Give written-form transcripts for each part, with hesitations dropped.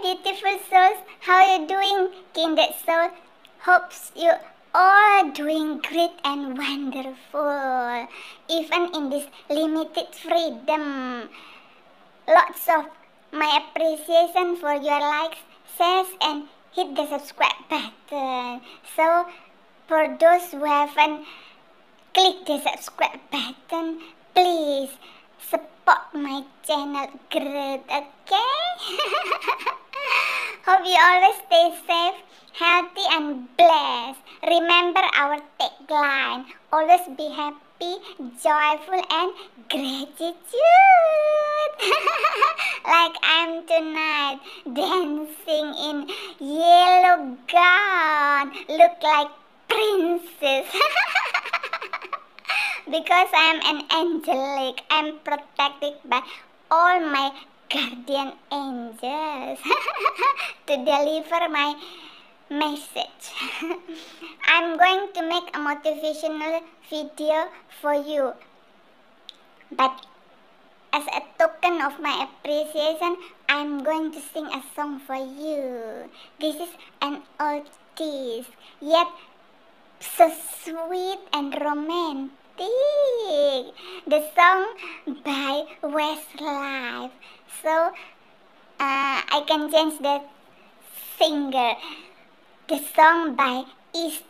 beautiful souls, how you doing, kindred soul? Hopes you all doing great and wonderful, even in this limited freedom. Lots of my appreciation for your likes, shares, and hit the subscribe button. So for those who haven't clicked the subscribe button, please support my channel great, okay? Hope you always stay safe, healthy, and blessed. Remember our tagline, always be happy, joyful, and gratitude. Like I'm tonight, dancing in yellow gown, look like princess. Because I'm an angelic, I'm protected by all my guardian angels to deliver my message. I'm going to make a motivational video for you, but as a token of my appreciation, I'm going to sing a song for you. This is an oldies, yet so sweet and romantic. The song by Westlife. So I can change the singer. The song by Eastlife.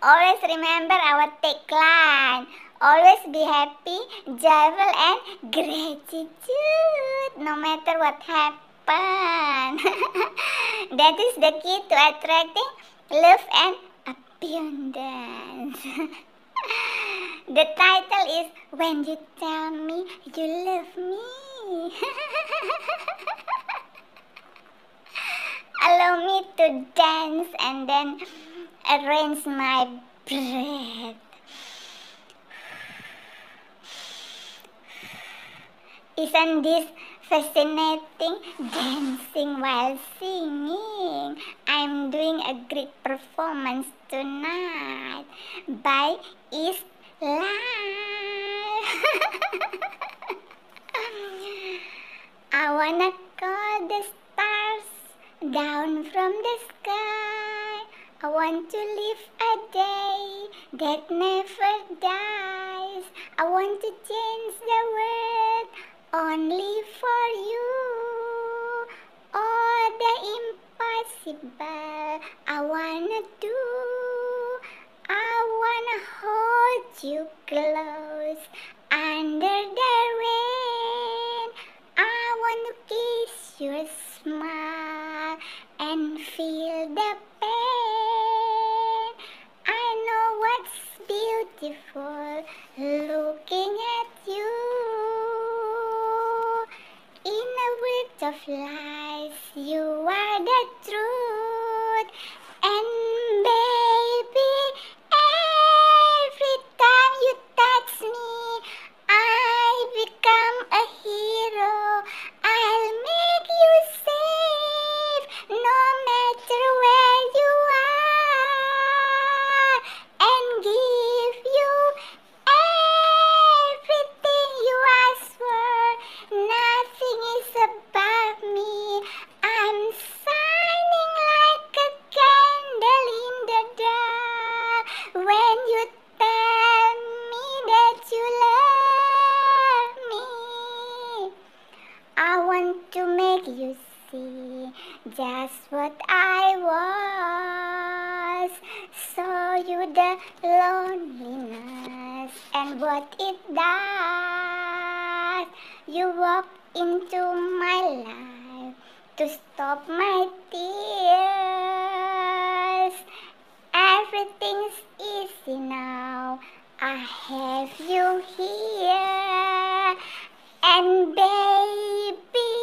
Always remember our tagline. Always be happy, joyful, and gratitude, no matter what happens. That is the key to attracting love and abundance. The title is When You Tell Me You Love Me. Allow me to dance and then arrange my breath. Isn't this fascinating? Dancing while singing. I'm doing a great performance tonight by Eastlife. I wanna call the stars down from the sky. I want to live a day that never dies. I want to change the world only for you. All the impossible I wanna do. I wanna hold you close under the rain. I want to kiss your smile and feel the pain. I know what's beautiful looking at you. In a world of lies, you are the truth. And baby, every time you touch me, I become a hero. I'll make you safe, no matter where you are, and give you everything you ask for. Nothing is above me. I'm shining like a candle in the dark. When you tell me that you love me, I want to make you see just what I was. Show you the loneliness and what it does. You walk into my life to stop my tears. Everything's easy now. I have you here. And baby,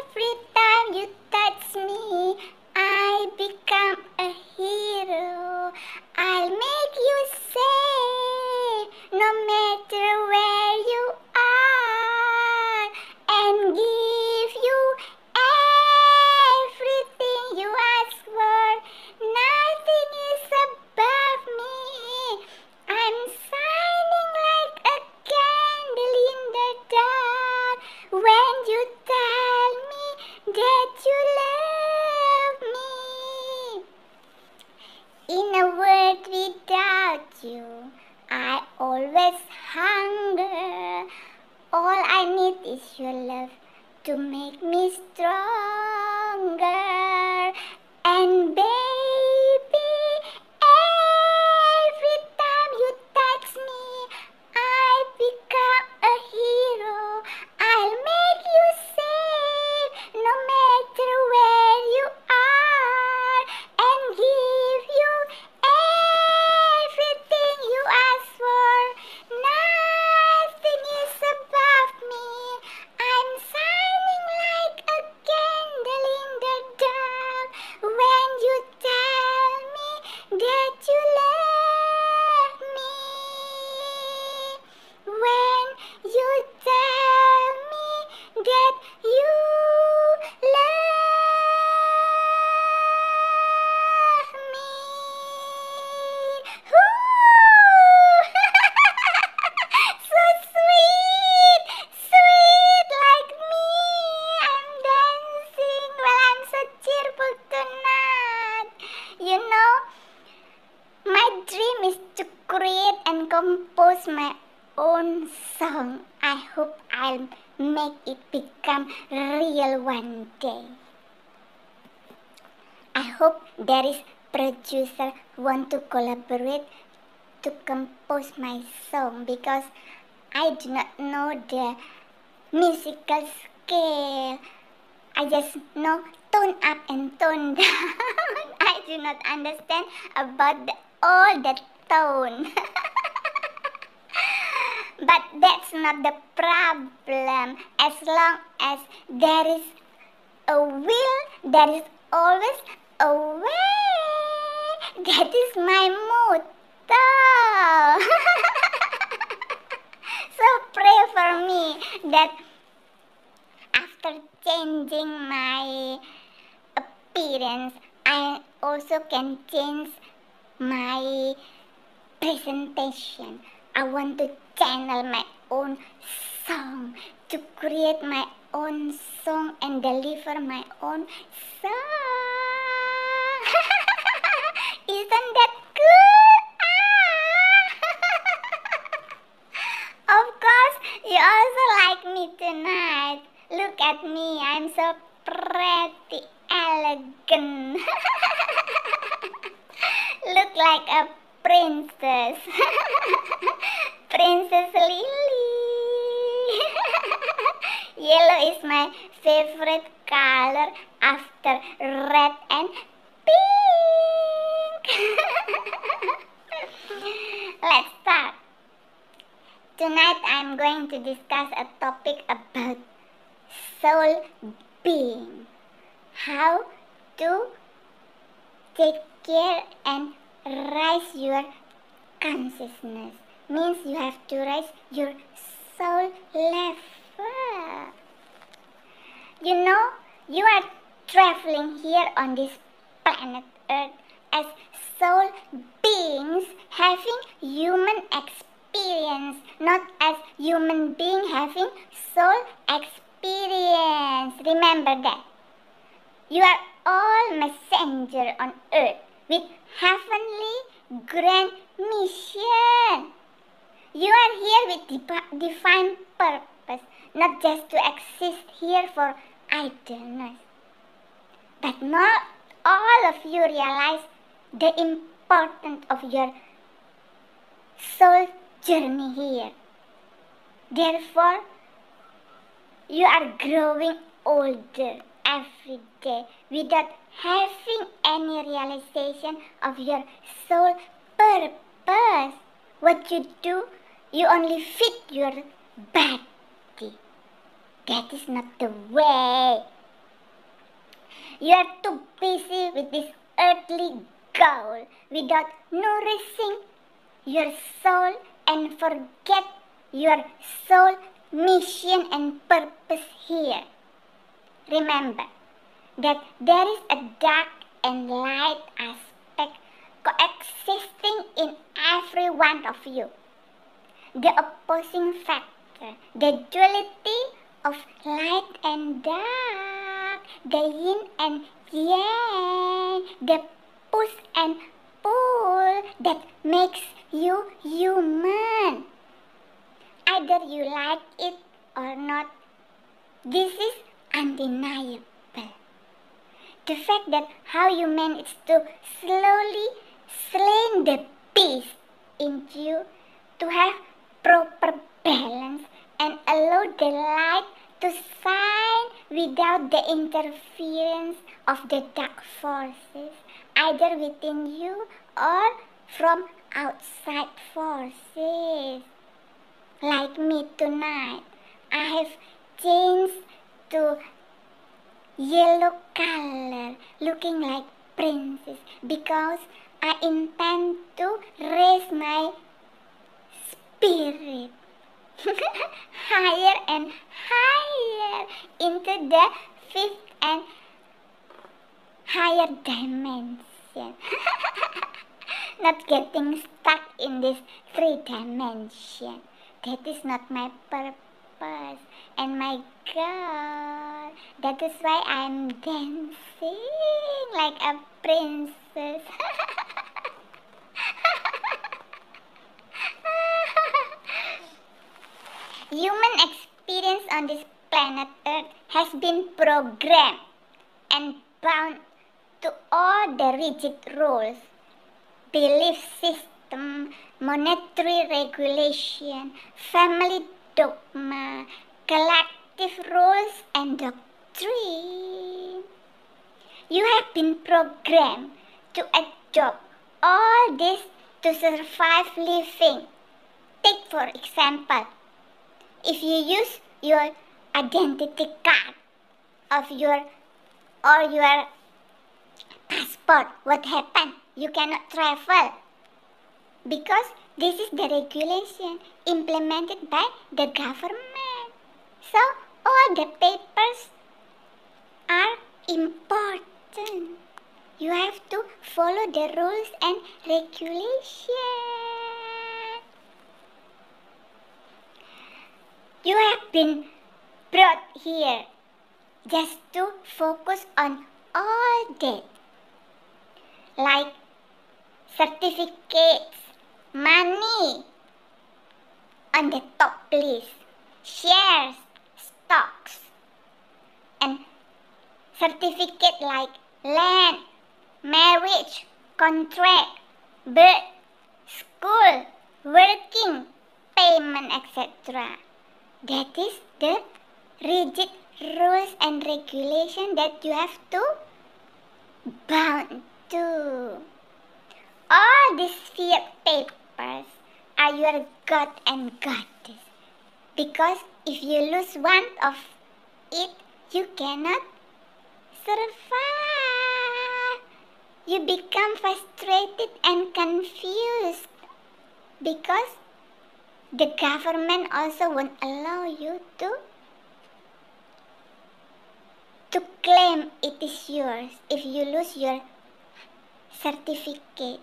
every time you touch me, I become a hero. I'll make you safe, no matter where you are, and give you everything you ask for. Nothing is above me. I'm shining like a candle is your love to make me stronger. And baby, every time you touch me, I become a hero. I'll make you safe no matter where you are, and give you everything you ask for. Nothing is above me. I'm shining like a candle in the dark when you tell me that you love me. When you tell me that you love me. So sweet, sweet like me. I'm dancing while I'm so cheerful tonight. You know, my dream is to create and compose my own song. I hope I'll make it become real one day. I hope there is producer who want to collaborate to compose my song, because I do not know the musical scale. I just know tone up and tone down. I do not understand about all the tone. But that's not the problem. As long as there is a will, there is always a way. That is my motto. So pray for me that after changing my appearance, I also can change my presentation. I want to channel my own song, to create my own song and deliver my own song. Isn't that cool? Of course, you also like me tonight. Look at me, I'm so pretty, elegant. Look like a princess. Princess Lily. Yellow is my favorite color after red and pink. Let's start. Tonight I'm going to discuss a topic about soul being. How to take care and raise your consciousness. Means you have to raise your soul level. You know, you are traveling here on this planet Earth as soul beings having human experience, not as human being having soul experience. Remember that. You are all messenger on earth with heavenly grand mission. You are here with divine purpose, not just to exist here for idleness. But not all of you realize the importance of your soul journey here. Therefore, you are growing older every day without having any realization of your soul purpose. What you do, you only fit your body. That is not the way. You are too busy with this earthly goal without nourishing your soul and forget your soul mission and purpose here. Remember that there is a dark and light aspect coexisting in every one of you. The opposing factor, the duality of light and dark, the yin and yang, the push and pull that makes you human. Either you like it or not, This is undeniable. The fact that how you manage to slowly slay the beast in you to have proper balance and allow the light to shine without the interference of the dark forces, either within you or from outside forces. Like me tonight, I have changed to yellow color, looking like princess, because I intend to raise my spirit higher and higher into the fifth and higher dimension. Not getting stuck in this 3 dimension. That is not my purpose. And my God, that is why I'm dancing like a princess. Human experience on this planet Earth has been programmed and bound to all the rigid rules, belief system, monetary regulation, family dogma, collective rules and doctrine. You have been programmed to adopt all this to survive living. Take for example, if you use your identity card of your passport, what happened? You cannot travel because this is the regulation implemented by the government. So all the papers are important. You have to follow the rules and regulations. You have been brought here just to focus on all that, like certificates, money on the top list, shares, stocks, and certificate like land, marriage, contract, birth, school, working, payment, etc. That is the rigid rules and regulation that you have to bound to. All these fear papers are your god and goddess, because if you lose one of it, you cannot survive. You become frustrated and confused because the government also won't allow you to claim it is yours if you lose your certificate.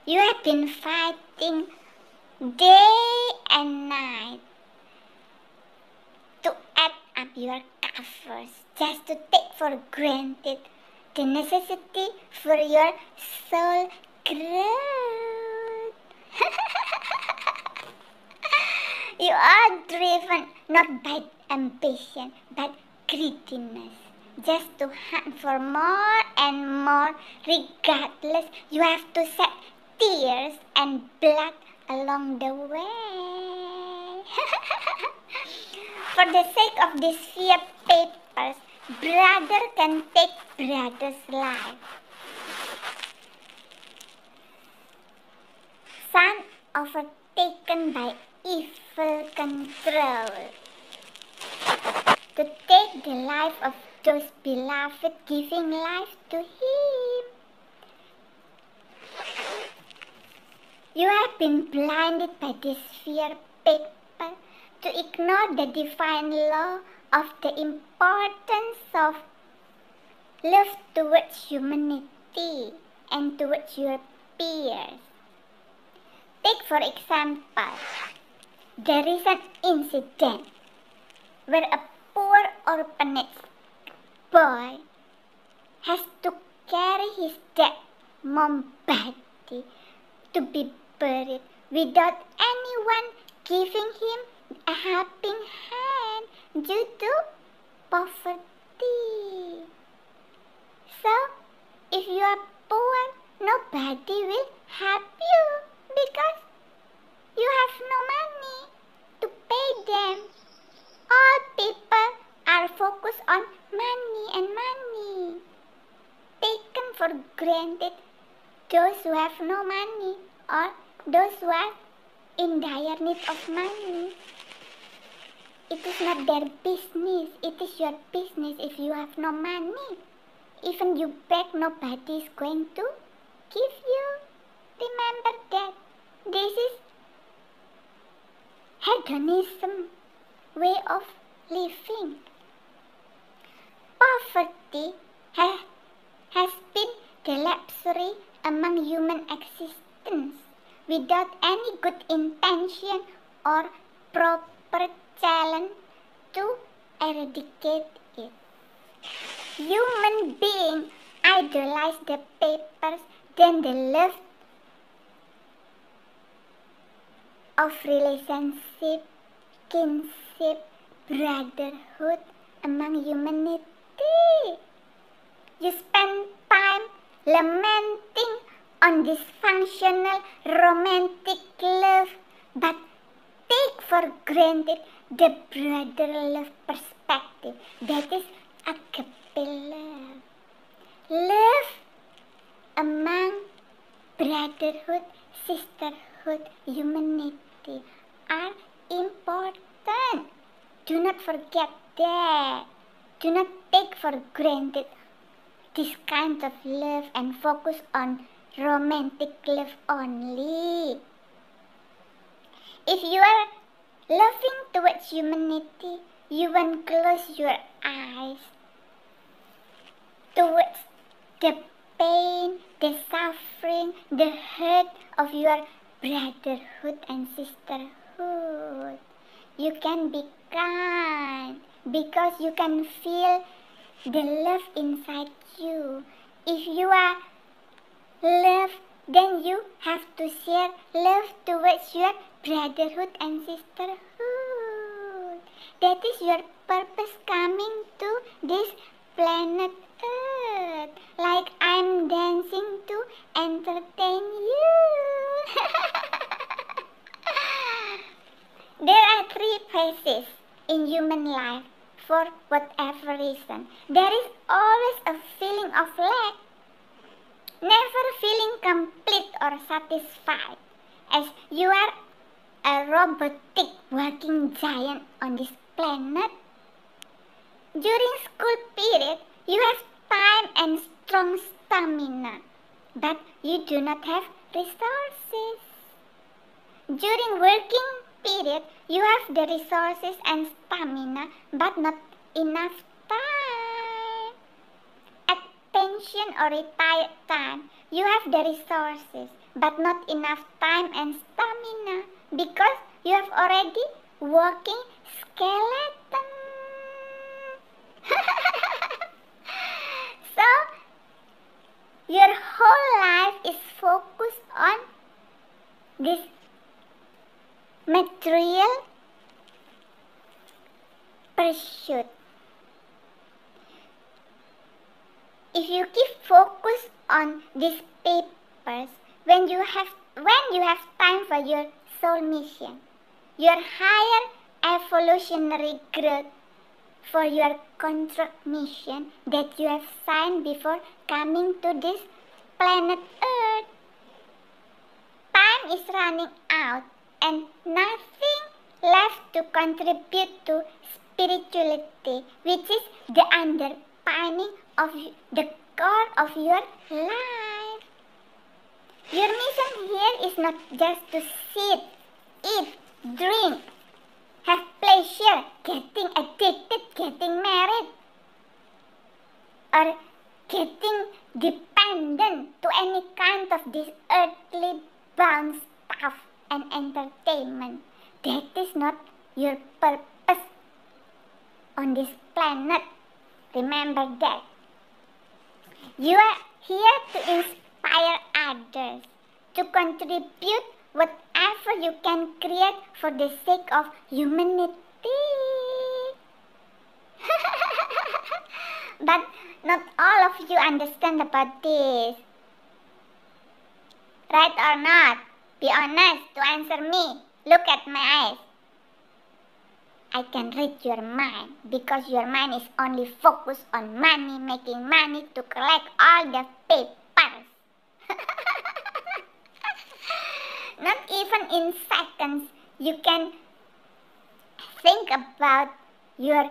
You have been fighting day and night to add up your covers just to take for granted the necessity for your soul growth. You are driven not by ambition but greediness, just to hunt for more and more. Regardless, you have to shed tears and blood along the way. For the sake of these fear papers, brother can take brother's life. Son overtaken by evil control to take the life of those beloved, giving life to him. You have been blinded by this fear paper to ignore the divine law of the importance of love towards humanity and towards your peers. Take for example, there is an incident where a poor orphanage boy has to carry his dead mom's body to be buried without anyone giving him a helping hand due to poverty. So, if you are poor, nobody will help you because you have no money to pay them. All people are focused on money and money, taken for granted those who have no money or those who are in dire need of money. It is not their business, it is your business if you have no money. Even you beg, nobody is going to give you. Remember that. This is hedonism, way of living. Poverty has been the luxury among human existence without any good intention or proper challenge to eradicate it. Human beings idolize the papers, then the love of relationship, kinship, brotherhood among humanity. You spend time lamenting on dysfunctional romantic love, but take for granted the brother love perspective. That is agape love. Love among brotherhood, sisterhood, humanity are important. Do not forget that. Do not take for granted this kind of love and focus on romantic love only. If you are loving towards humanity, you won't close your eyes towards the pain, the suffering, the hurt of your brotherhood and sisterhood. You can be kind because you can feel the love inside you. If you are love, then you have to share love towards your brotherhood and sisterhood. That is your purpose coming to this planet Earth. Like I'm dancing to entertain you. There are three phases in human life for whatever reason. There is always a feeling of lack, never feeling complete or satisfied, as you are a robotic walking giant on this planet. During school period, you have time and strong stamina, but you do not have resources. During working period, you have the resources and stamina, but not enough time. At pension or retired time, you have the resources, but not enough time and stamina, because you have already working skeleton. So, your whole life is focused on this material pursuit. If you keep focus on these papers, when you have time for your soul mission, your higher evolutionary growth, for your contract mission that you have signed before coming to this planet Earth, time is running out and nothing left to contribute to spirituality, which is the underpinning of the core of your life. Your mission here is not just to sit, eat, drink, have pleasure, getting addicted, getting married, or getting dependent to any kind of this earthly bound stuff and entertainment. That is not your purpose on this planet. Remember that. You are here to inspire others, to contribute whatever you can create for the sake of humanity. But not all of you understand about this. Right or not? Be honest to answer me. Look at my eyes. I can read your mind because your mind is only focused on money, making money to collect all the papers. Not even in seconds you can think about your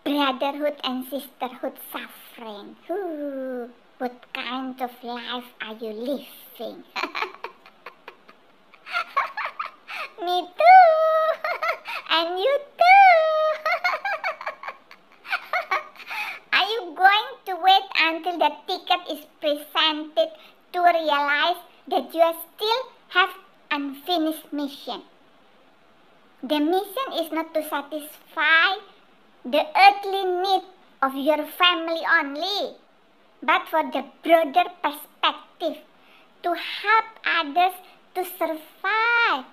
brotherhood and sisterhood suffering. Ooh, what kind of life are you living? Me too! And you too! Are you going to wait until the ticket is presented to realize that you still have unfinished mission? The mission is not to satisfy the earthly need of your family only, but for the broader perspective, to help others to survive.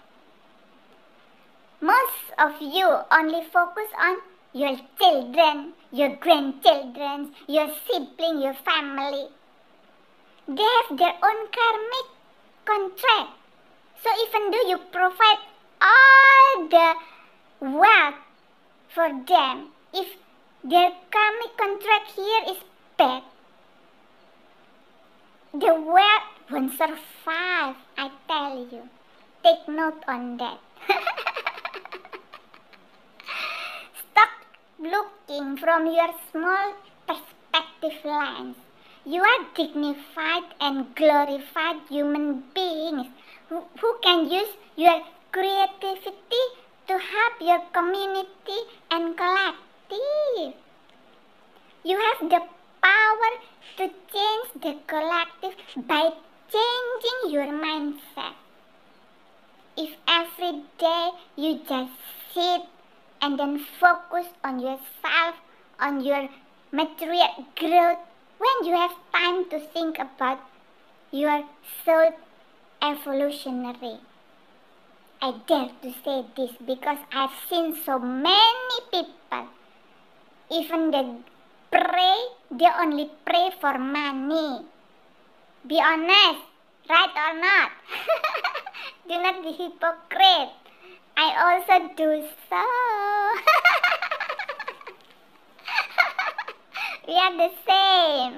Most of you only focus on your children, your grandchildren, your sibling, your family. They have their own karmic contract. So even though you provide all the wealth for them, if their karmic contract here is bad, the wealth won't survive, I tell you. Take note on that. Stop looking from your small perspective lens. You are dignified and glorified human beings who can use your creativity to help your community and collective. You have the power to change the collective by changing your mindset. If every day you just sit and then focus on yourself, on your material growth, when you have time to think about your soul evolutionary. I dare to say this because I've seen so many people, even they only pray for money. Be honest, right or not? Do not be hypocrite. I also do so. We are the same.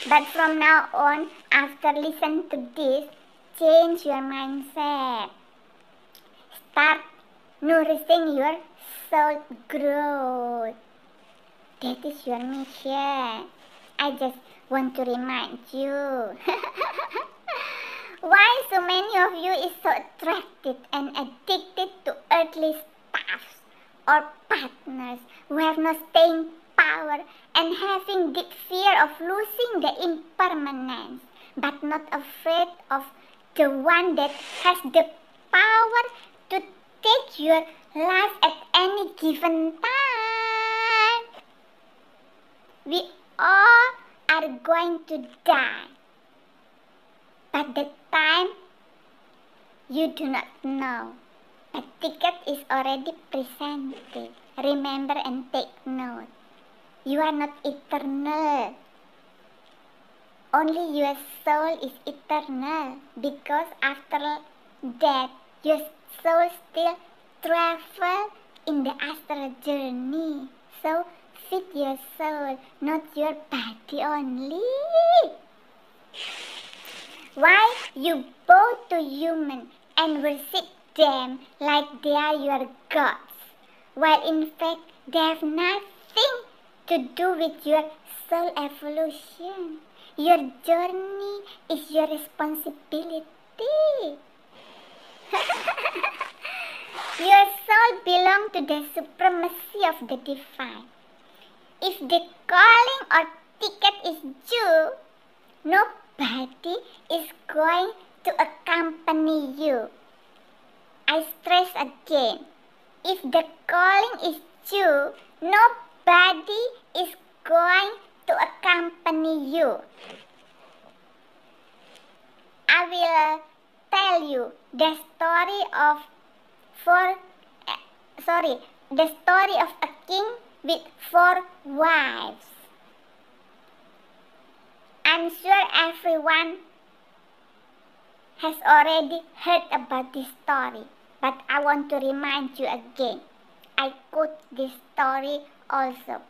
But from now on, after listen to this, change your mindset. Start nourishing your soul growth. That is your mission. I just want to remind you. Why so many of you is so attracted and addicted to earthly stuffs or partners who have no staying power and having deep fear of losing the impermanence, but not afraid of the one that has the power to take your life at any given time? We all are going to die, but the time you do not know. The ticket is already presented. Remember and take note. You are not eternal. Only your soul is eternal, because after death, your soul still travel in the astral journey. So feed your soul, not your body only. Why you bow to human and worship them like they are your gods, while in fact they have nothing to do with your soul evolution. Your journey is your responsibility. Your soul belongs to the supremacy of the divine. If the calling or ticket is due, nobody is going to accompany you. I stress again, if the calling is due, nobody is going to accompany you. I will tell you the story of the story of a king with 4 wives. I'm sure everyone has already heard about this story, but I want to remind you again. I quote this story also.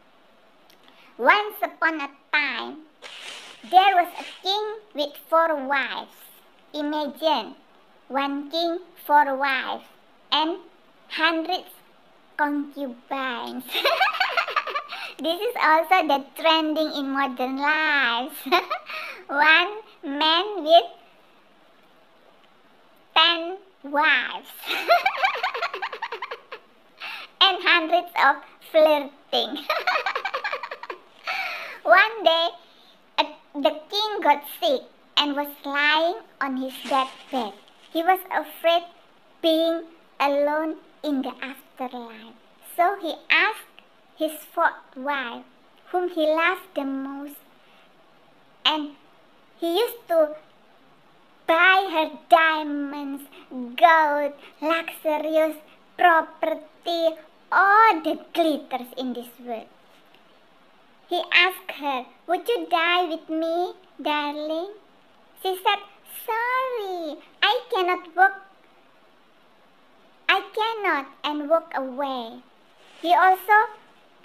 Once upon a time, there was a king with 4 wives. Imagine, one king, 4 wives, and hundreds concubines. This is also the trending in modern lives. One man with 10 wives. And hundreds of flirting. One day, the king got sick and was lying on his deathbed. He was afraid being alone in the afterlife. So he asked his 4th wife, whom he loved the most, and he used to buy her diamonds, gold, luxurious property, all the glitters in this world. He asked her, would you die with me, darling? She said, sorry, I cannot and walk away. He also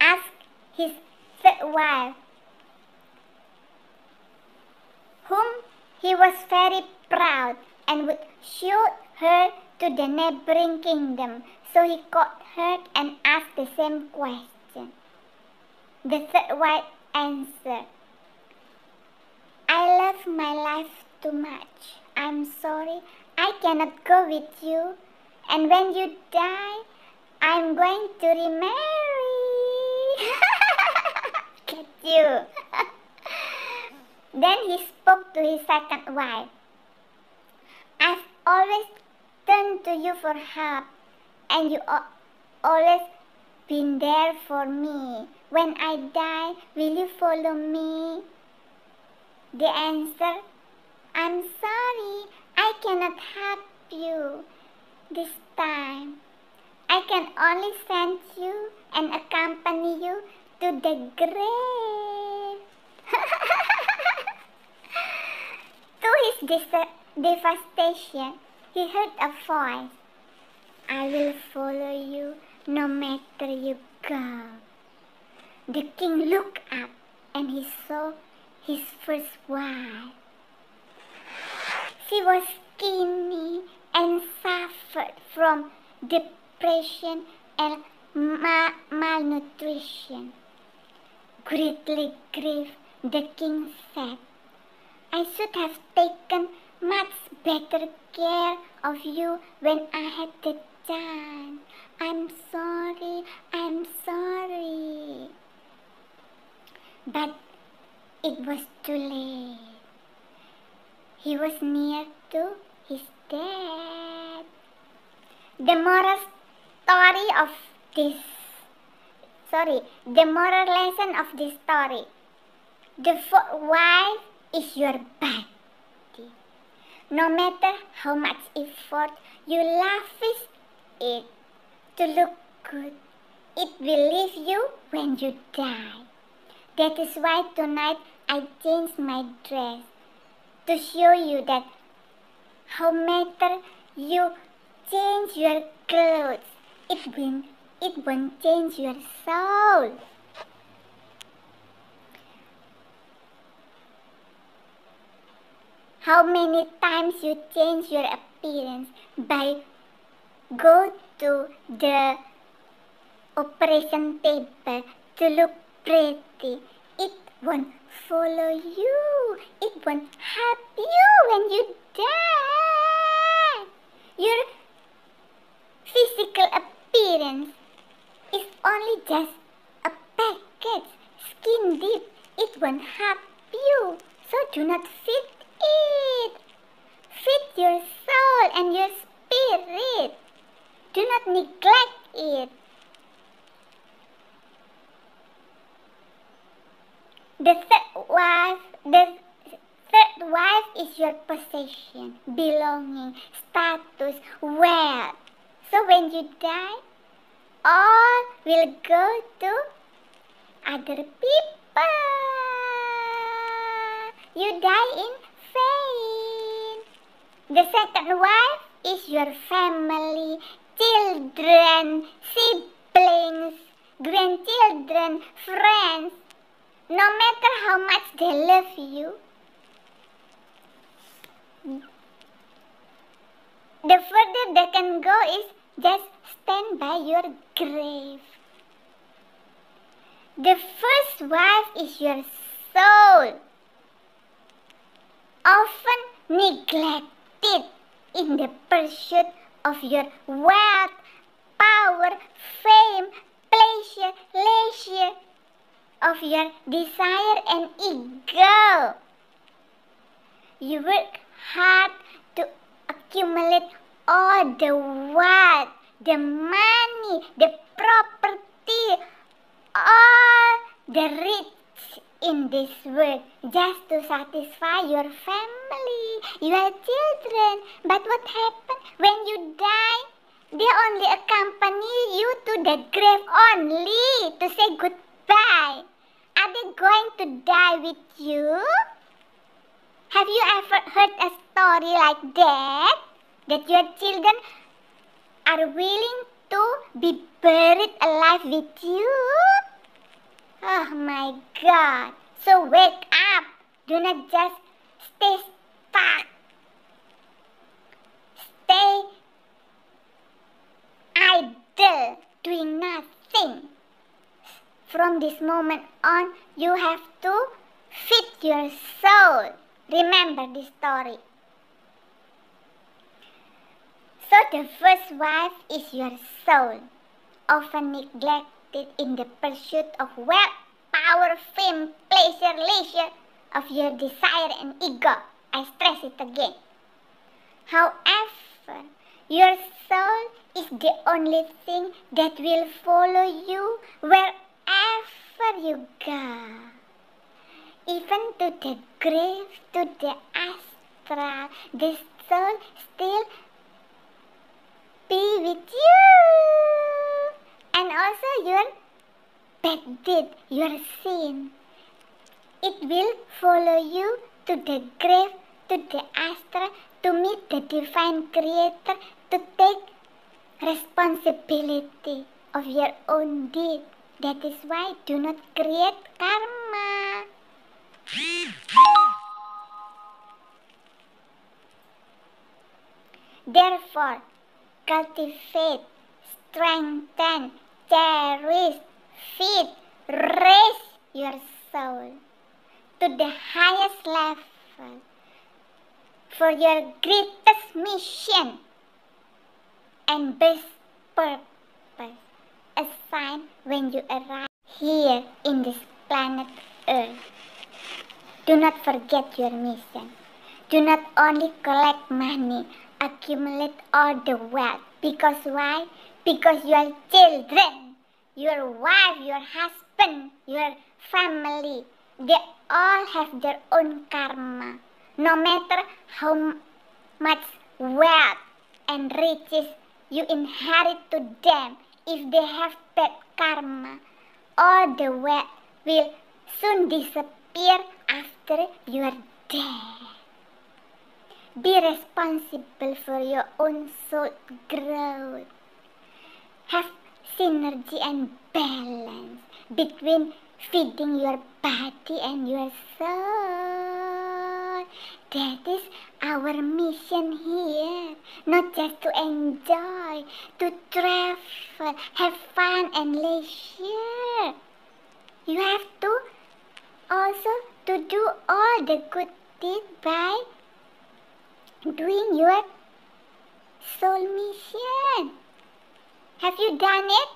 asked his 3rd wife, whom he was very proud and would shoot her to the neighboring kingdom. So he caught her and asked the same question. The 3rd wife answered, I love my life too much. I'm sorry, I cannot go with you. And when you die, I'm going to remarry. Get you. Then he spoke to his 2nd wife. I've always turned to you for help, and you always been there for me. When I die, will you follow me? The answer, I'm sorry, I cannot help you this time. I can only send you and accompany you to the grave. To his devastation, he heard a voice. I will follow you no matter you go. The king looked up and he saw his 1st wife. She was skinny and suffered from depression and malnutrition. Greatly grieved, the king said, I should have taken much better care of you when I had the chance. I'm sorry. But it was too late. He was near to his death. The moral lesson of this story. The 4th wife is your body. No matter how much effort you lavish it to look good, it will leave you when you die. That is why tonight I changed my dress to show you that how matter you change your clothes, it won't change your soul. How many times you change your appearance by go to the operation table to look pretty, it won't follow you. It won't help you when you die. Your physical appearance is only just a package, skin deep. It won't help you. So do not feed it. Feed your soul and your spirit. Do not neglect it. The third wife is your possession, belonging, status, wealth. So when you die, all will go to other people. You die in vain. The second wife is your family, children, siblings, grandchildren, friends. No matter how much they love you, the further they can go is just stand by your grave. The first wife is your soul, often neglected in the pursuit of your wealth, power, fame, pleasure, leisure, of your desire and ego. You work hard to accumulate all the wealth, the money, the property, all the rich in this world just to satisfy your family, your children. But what happens when you die? They only accompany you to the grave only to say goodbye. Are they going to die with you? Have you ever heard a story like that? That your children are willing to be buried alive with you? Oh my God. So wake up. Do not just stay stuck. Stay idle, doing nothing. From this moment on, you have to feed your soul. Remember this story. So the first wife is your soul, often neglected in the pursuit of wealth, power, fame, pleasure, leisure, of your desire and ego. I stress it again. However, your soul is the only thing that will follow you wherever you go. Even to the grave, to the astral, the soul still be with you. And also your bad deed, your sin. It will follow you to the grave, to the astral, to meet the divine creator, to take responsibility of your own deed. That is why do not create karma. Therefore, cultivate, strengthen, cherish, feed, raise your soul to the highest level for your greatest mission and best purpose assigned when you arrive here in this planet Earth. Do not forget your mission. Do not only collect money, accumulate all the wealth. Because why? Because your children, your wife, your husband, your family, they all have their own karma. No matter how much wealth and riches you inherit to them, if they have bad karma, all the wealth will soon disappear after you are dead. Be responsible for your own soul growth. Have synergy and balance between feeding your body and your soul. That is our mission here. Not just to enjoy, to travel, have fun and leisure. You have to also to do all the good deeds by doing your soul mission. Have you done it?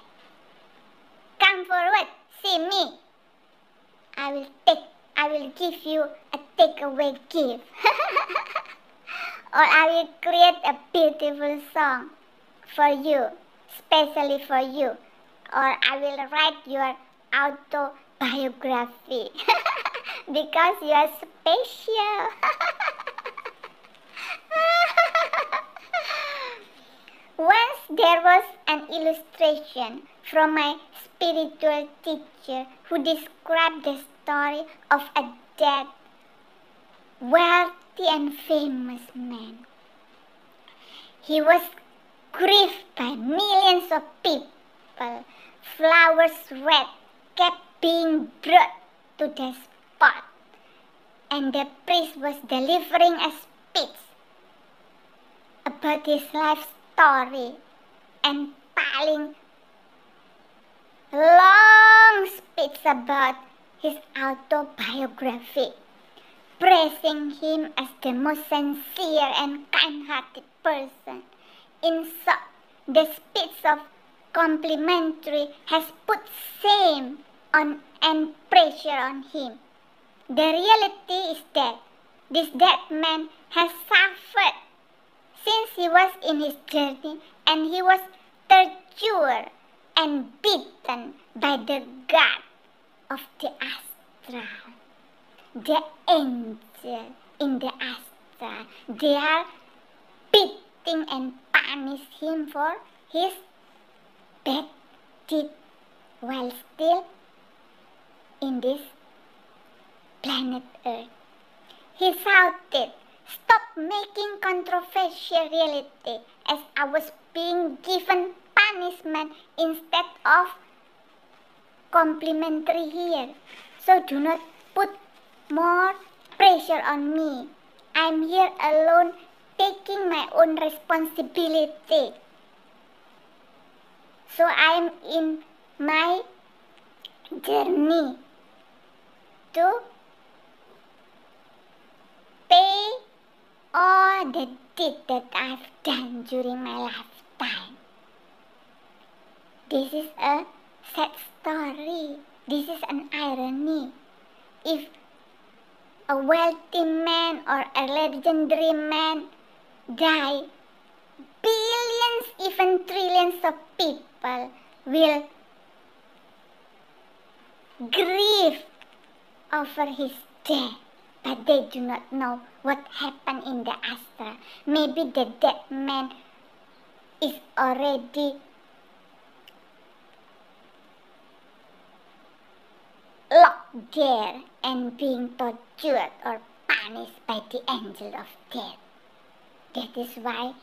Come forward, see me. I will give you a takeaway gift. Or I will create a beautiful song for you, especially for you. Or I will write your autobiography autobiography because you are special. Once there was an illustration from my spiritual teacher who described the story of a dead, wealthy and famous man. He was grieved by millions of people. Flowers red kept being brought to the spot, and the priest was delivering a speech about his life story and telling long speech about his autobiography, praising him as the most sincere and kind-hearted person. In short, the speech of complimentary has put shame on and pressure on him. The reality is that this dead man has suffered since he was in his journey, and he was tortured and beaten by the god of the astral. The angel in the astral, they are beating and punish him for his bad deed while still in this planet Earth. He shouted, "Stop making controversial reality, as I was being given punishment instead of complimentary here. So do not put more pressure on me. I'm here alone, taking my own responsibility. So I'm in my journey to pay all the deed that I've done during my lifetime." This is a sad story. This is an irony. If a wealthy man or a legendary man die, billions, even trillions of people will grieve over his death, but they do not know what happened in the astral. Maybe the dead man is already locked there and being tortured or punished by the angel of death. That is why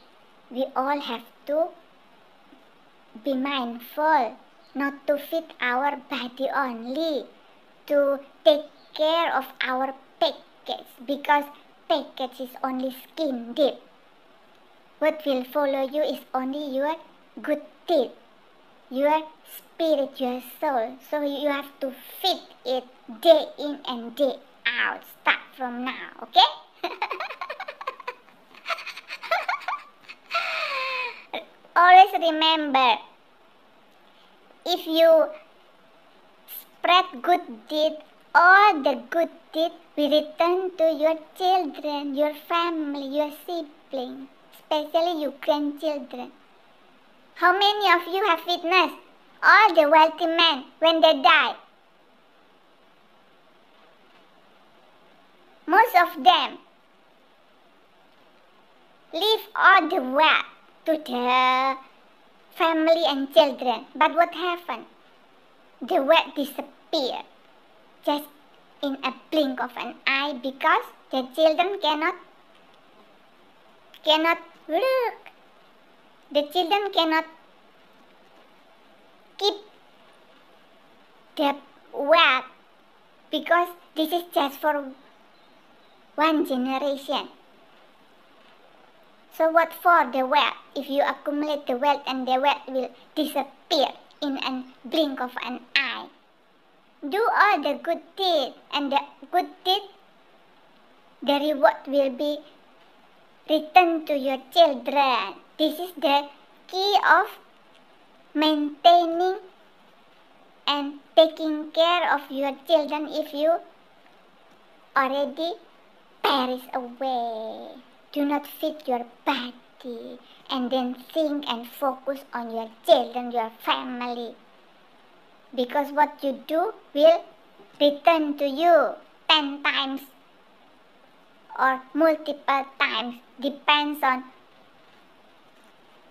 we all have to be mindful not to feed our body only, to take care of our package, because package is only skin deep. What will follow you is only your good deed, your spirit, your soul. So you have to feed it day in and day out. Start from now, okay? Always remember, if you spread good deed, all the good deed will return to your children, your family, your siblings, especially your grandchildren. How many of you have witnessed all the wealthy men when they die? Most of them leave all the wealth to the family and children. But what happened? The wealth disappeared just in a blink of an eye because the children cannot look. The children cannot keep the wealth because this is just for one generation. So what for the wealth? If you accumulate the wealth and the wealth will disappear in a blink of an eye. Do all the good deed, and the good deed, the reward will be returned to your children. This is the key of maintaining and taking care of your children if you already perish away. Do not feed your body and then think and focus on your children, your family. Because what you do will return to you 10 times or multiple times, depends on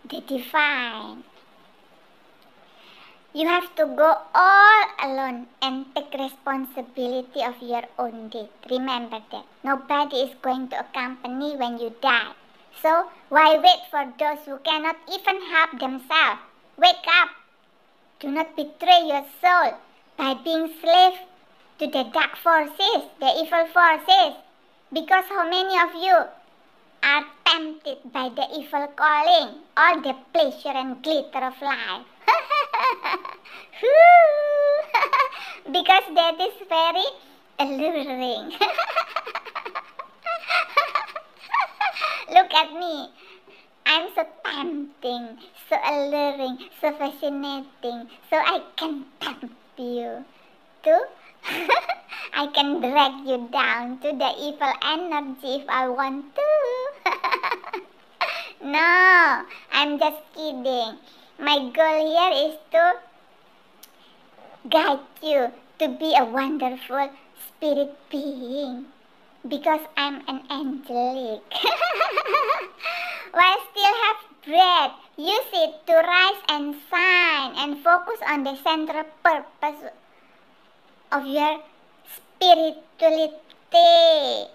the divine. You have to go all alone and take responsibility of your own death. Remember that. Nobody is going to accompany when you die. So, why wait for those who cannot even help themselves? Wake up! Do not betray your soul by being slave to the dark forces, the evil forces. Because how many of you are tempted by the evil calling, all the pleasure and glitter of life? Because that is very alluring. Look at me. I'm so tempting, so alluring, so fascinating. So I can tempt you to I can drag you down to the evil energy if I want to. No, I'm just kidding. My goal here is to guide you to be a wonderful spirit being, because I'm an angelic. While still have breath, use it to rise and shine and focus on the central purpose of your spirituality.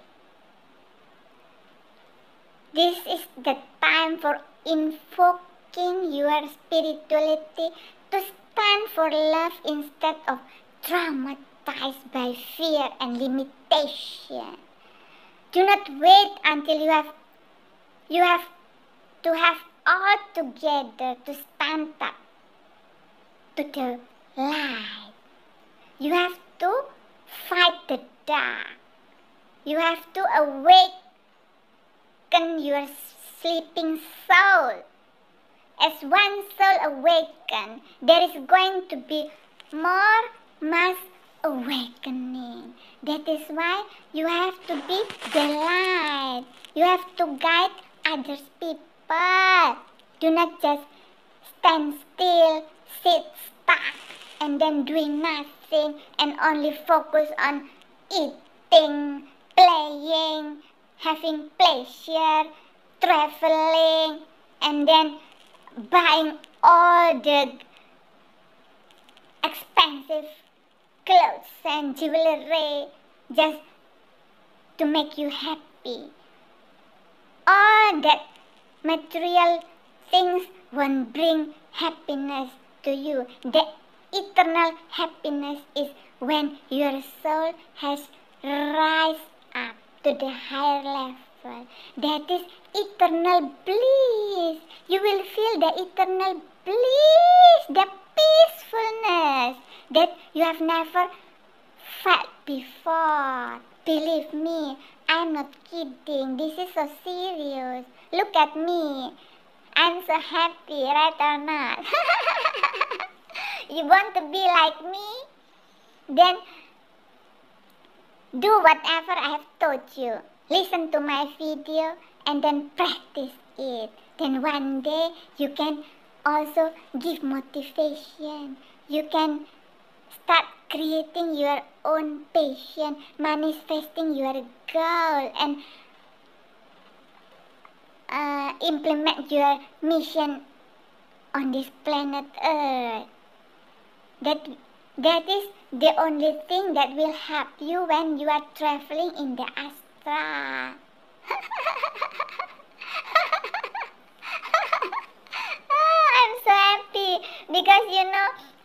This is the time for invoking your spirituality to stand for love instead of traumatized by fear and limitation. Do not wait until you have to have all together to stand up to the light. You have to fight the dark. You have to awaken your sleeping soul. As one soul awakens, there is going to be more mass awakening. That is why you have to be the light. You have to guide other people. Do not just stand still, sit stuck, and then doing nothing and only focus on eating, playing, having pleasure, traveling, and then buying all the expensive clothes and jewelry just to make you happy. All that material things won't bring happiness to you. The eternal happiness is when your soul has rise up to the higher level. That is eternal bliss. You will feel the eternal bliss, the peacefulness that you have never felt before. Believe me, I'm not kidding. This is so serious. Look at me. I'm so happy, right or not? You want to be like me? Then do whatever I have taught you. Listen to my video and then practice it. Then one day you can also give motivation. You can start creating your own passion, manifesting your goal, and implement your mission on this planet Earth. That is the only thing that will help you when you are traveling in the Astra. I'm so happy because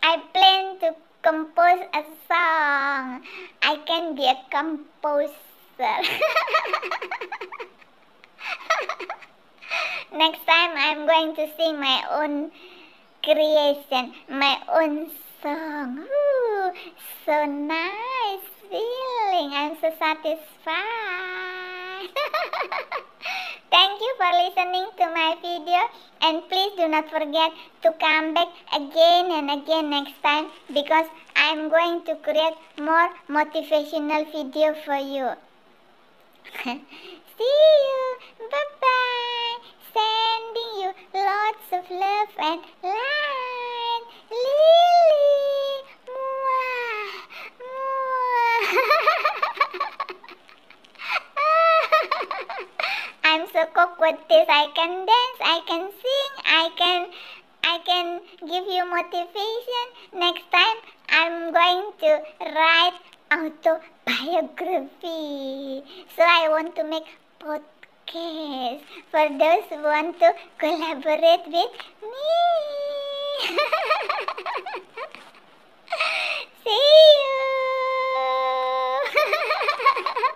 I plan to compose a song. I can be a composer. Next time I'm going to sing my own creation, my own song. Ooh, so nice feeling. I'm so satisfied. Thank you for listening to my video, and please do not forget to come back again and again next time, because I'm going to create more motivational video for you. See you. Bye-bye. Sending you lots of love and light. Lily. Mwah. Mwah. I can dance, I can sing, I can give you motivation. Next time I'm going to write autobiography. So I want to make podcast for those who want to collaborate with me. See you.